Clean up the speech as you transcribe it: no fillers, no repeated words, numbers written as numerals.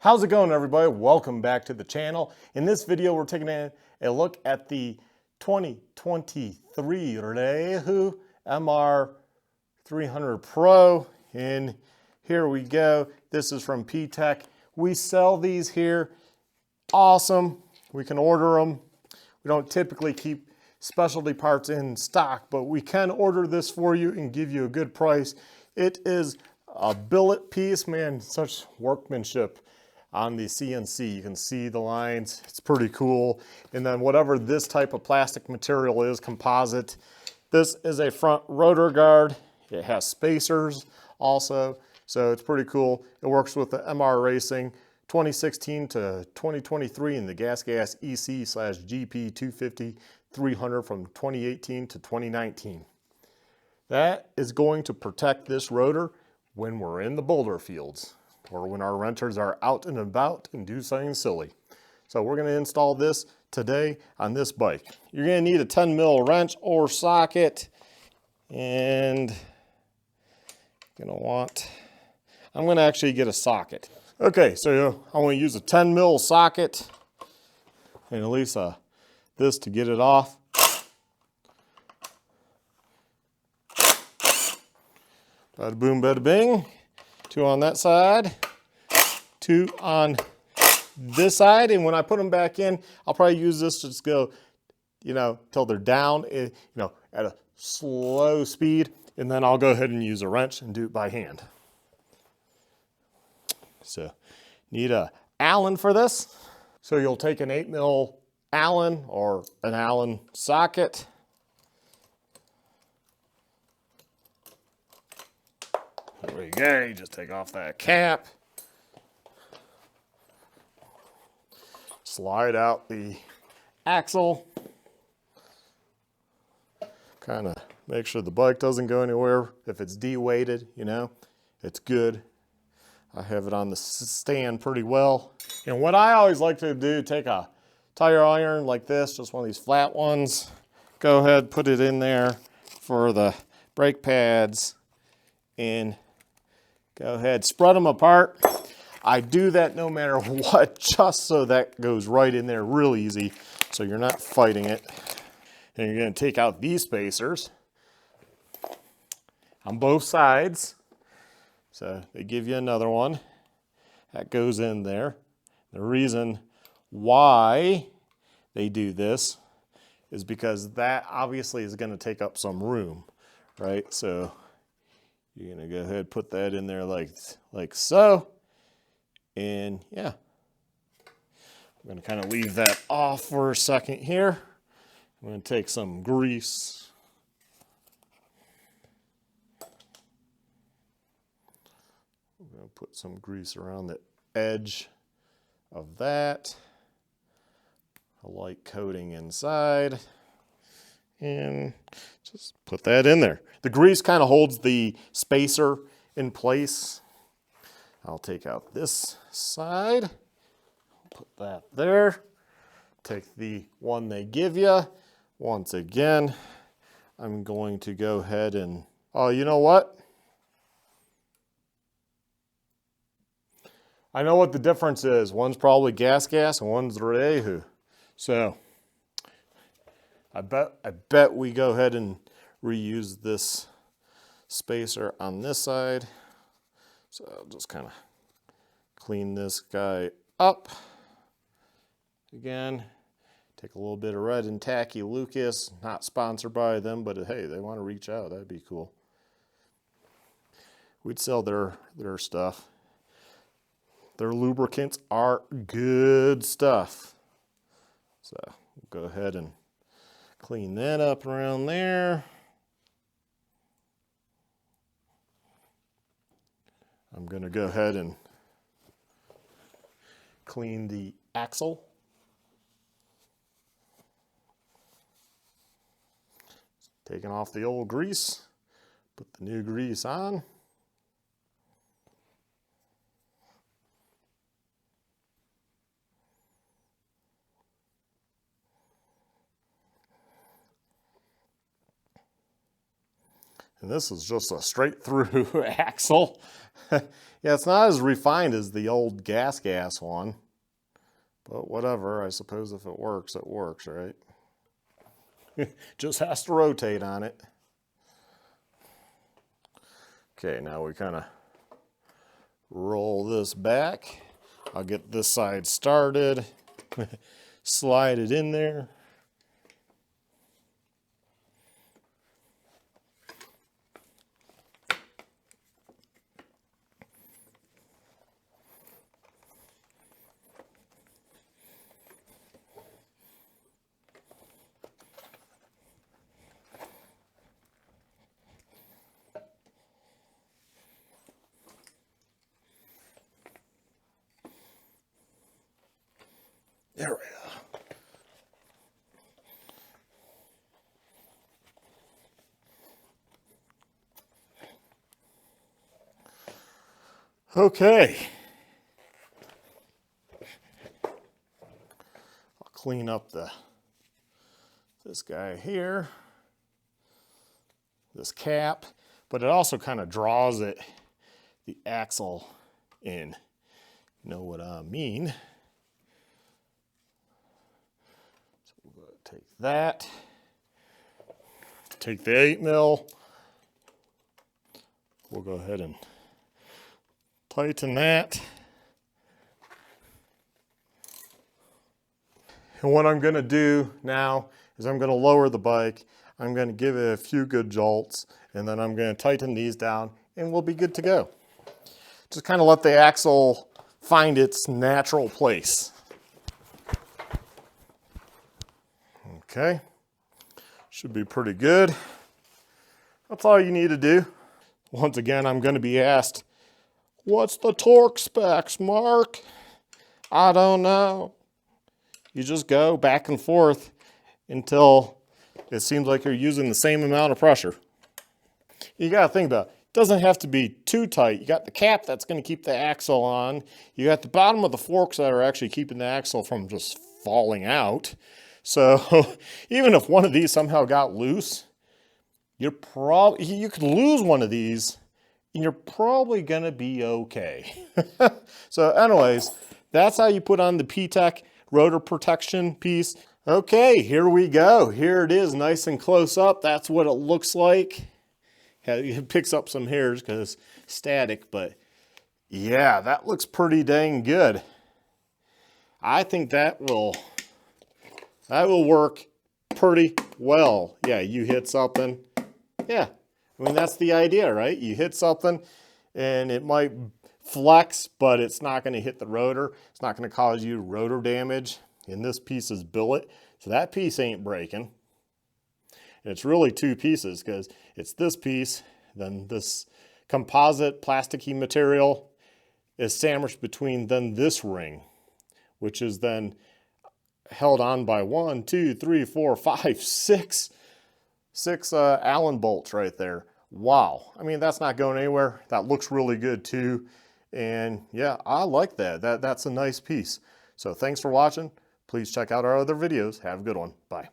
How's it going, everybody? Welcome back to the channel. In this video, we're taking a look at the 2023 Rieju MR300 Pro. And here we go. This is from P-Tech. We sell these here. Awesome. We can order them. We don't typically keep specialty parts in stock, but we can order this for you and give you a good price. It is a billet piece, man, such workmanship on the CNC. You can see the lines, it's pretty cool. And then whatever this type of plastic material is, composite, this is a front rotor guard. It has spacers also, so it's pretty cool. It works with the MR Racing 2016 to 2023 in the Gas EC/GP250 300 from 2018 to 2019. That is going to protect this rotor when we're in the boulder fields or when our renters are out and about and do something silly. So we're going to install this today on this bike. You're going to need a 10 mil wrench or socket, and I'm going to actually get a socket. Okay, so I want to use a 10 mil socket and at least this to get it off. Bada boom, bada bing. 2 on that side, 2 on this side. And when I put them back in, I'll probably use this to just go, till they're down, at a slow speed. And then I'll go ahead and use a wrench and do it by hand. So, need a Allen for this. So you'll take an 8 mil Allen or an Allen socket. There we go, you just take off that cap. Slide out the axle. Kind of make sure the bike doesn't go anywhere. If it's de-weighted, it's good. I have it on the stand pretty well. And what I always like to do, take a tire iron like this, just one of these flat ones. Go ahead, put it in there for the brake pads and go ahead, spread them apart. I do that no matter what, just so that goes right in there real easy, so you're not fighting it. And you're going to take out these spacers on both sides. So they give you another one that goes in there. The reason why they do this is because that obviously is going to take up some room, right? So you're going to go ahead and put that in there like so. And yeah, I'm going to kind of leave that off for a second here. I'm going to take some grease. I'm going to put some grease around the edge of that. A light coating inside. And just put that in there. The grease kind of holds the spacer in place. I'll take out this side, put that there. Take the one they give you. Once again, I'm going to go ahead and, oh, you know what? I know what the difference is. One's probably gas and one's Rieju. So I bet we go ahead and reuse this spacer on this side. So I'll just kind of clean this guy up. Again, take a little bit of red and tacky Lucas. Not sponsored by them, but hey, they want to reach out. That'd be cool. We'd sell their stuff. Their lubricants are good stuff. So we'll go ahead and clean that up around there. I'm going to go ahead and clean the axle. Taking off the old grease, put the new grease on. And this is just a straight through axle. Yeah, it's not as refined as the old gas one. But whatever, I suppose if it works, right? Just has to rotate on it. Okay, now we kind of roll this back. I'll get this side started. Slide it in there. There we go. Okay. I'll clean up this guy here, this cap, but it also kind of draws the axle in. You know what I mean? Take that, take the 8mm, we'll go ahead and tighten that. And what I'm going to do now is I'm going to lower the bike, I'm going to give it a few good jolts, and then I'm going to tighten these down and we'll be good to go. Just kind of let the axle find its natural place. Okay, should be pretty good. That's all you need to do. Once again, I'm going to be asked, what's the torque specs, Mark? I don't know. You just go back and forth until it seems like you're using the same amount of pressure. You got to think about it. It doesn't have to be too tight. You got the cap that's going to keep the axle on. You got the bottom of the forks that are actually keeping the axle from just falling out. So even if one of these somehow got loose, you could lose one of these and you're probably gonna be okay. So anyways, that's how you put on the P-TECH rotor protection piece. Okay, here we go. Here it is, nice and close up. That's what it looks like. It picks up some hairs because it's static, but yeah, that looks pretty dang good. I think that will work pretty well. Yeah, you hit something. Yeah, I mean, that's the idea, right? You hit something and it might flex, but it's not going to hit the rotor. It's not going to cause you rotor damage. And this piece is billet, so that piece ain't breaking. And it's really two pieces because it's this piece, then this composite plasticky material is sandwiched between then this ring, which is then held on by 1, 2, 3, 4, 5, 6 Allen bolts right there. Wow. I mean, that's not going anywhere. That looks really good too. And yeah, I like that. That's a nice piece. So thanks for watching. Please check out our other videos. Have a good one. Bye.